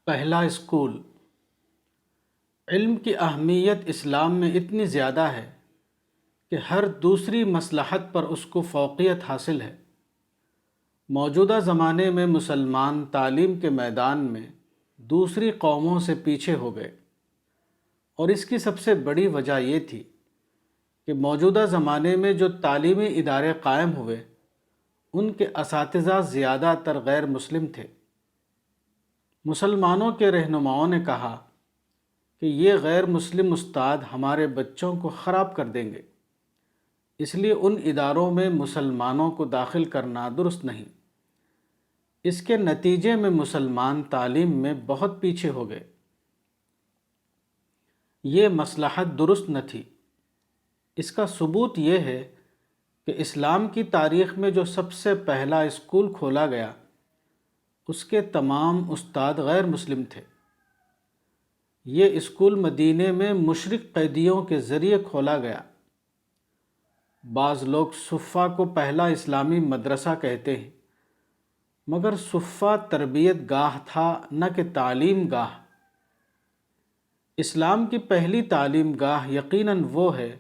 پہلا اسکول۔ علم کی اہمیت اسلام میں اتنی زیادہ ہے کہ ہر دوسری مصلحت پر اس کو فوقیت حاصل ہے۔ موجودہ زمانے میں مسلمان تعلیم کے میدان میں دوسری قوموں سے پیچھے ہو گئے، اور اس کی سب سے بڑی وجہ یہ تھی کہ موجودہ زمانے میں جو تعلیمی ادارے قائم ہوئے ان کے اساتذہ زیادہ تر غیر مسلم تھے۔ مسلمانوں کے رہنماؤں نے کہا کہ یہ غیر مسلم استاد ہمارے بچوں کو خراب کر دیں گے، اس لیے ان اداروں میں مسلمانوں کو داخل کرنا درست نہیں۔ اس کے نتیجے میں مسلمان تعلیم میں بہت پیچھے ہو گئے۔ یہ مصلحت درست نہ تھی۔ اس کا ثبوت یہ ہے کہ اسلام کی تاریخ میں جو سب سے پہلا اسکول کھولا گیا اس کے تمام استاد غیر مسلم تھے۔ یہ اسکول مدینے میں مشرک قیدیوں کے ذریعے کھولا گیا۔ بعض لوگ صفہ کو پہلا اسلامی مدرسہ کہتے ہیں، مگر صفہ تربیت گاہ تھا نہ کہ تعلیم گاہ۔ اسلام کی پہلی تعلیم گاہ یقیناً وہ ہے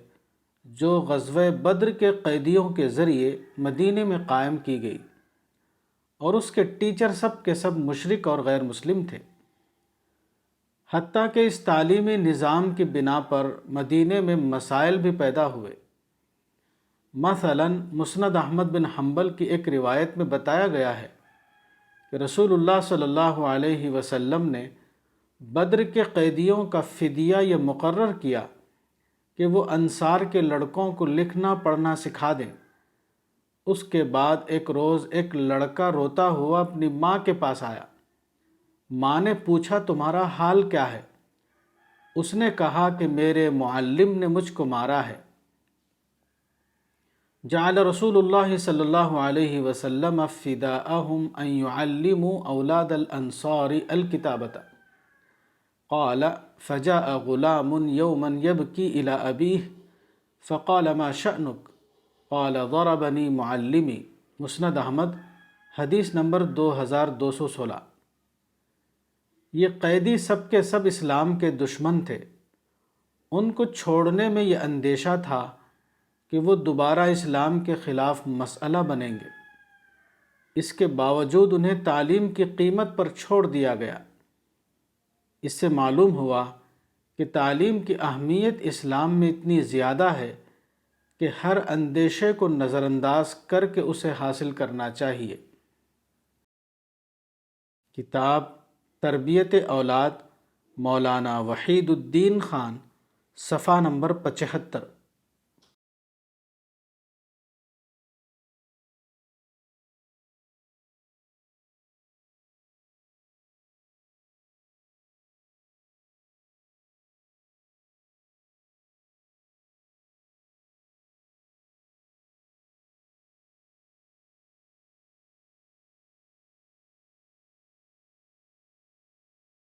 جو غزوہ بدر کے قیدیوں کے ذریعے مدینے میں قائم کی گئی، اور اس کے ٹیچر سب کے سب مشرک اور غیر مسلم تھے۔ حتیٰ کہ اس تعلیمی نظام کی بنا پر مدینے میں مسائل بھی پیدا ہوئے۔ مثلاً مسند احمد بن حنبل کی ایک روایت میں بتایا گیا ہے کہ رسول اللہ صلی اللہ علیہ وسلم نے بدر کے قیدیوں کا فدیہ یہ مقرر کیا کہ وہ انصار کے لڑکوں کو لکھنا پڑھنا سکھا دیں۔ اس کے بعد ایک روز ایک لڑکا روتا ہوا اپنی ماں کے پاس آیا۔ ماں نے پوچھا تمہارا حال کیا ہے؟ اس نے کہا کہ میرے معلم نے مجھ کو مارا ہے۔ جعل رسول اللہ صلی اللہ علیہ وسلم فداءہم ان يعلموا اولاد الانصار الکتابۃ۔ قال فجاء غلام یوما یبکی الی ابیہ فقال ما شأنک؟ قال ضربنی معلمی۔ مسند احمد حدیث نمبر 2216۔ یہ قیدی سب کے سب اسلام کے دشمن تھے۔ ان کو چھوڑنے میں یہ اندیشہ تھا کہ وہ دوبارہ اسلام کے خلاف مسئلہ بنیں گے۔ اس کے باوجود انہیں تعلیم کی قیمت پر چھوڑ دیا گیا۔ اس سے معلوم ہوا کہ تعلیم کی اہمیت اسلام میں اتنی زیادہ ہے کہ ہر اندیشے کو نظر انداز کر کے اسے حاصل کرنا چاہیے۔ کتاب تربیت اولاد، مولانا وحید الدین خان، صفحہ نمبر 75۔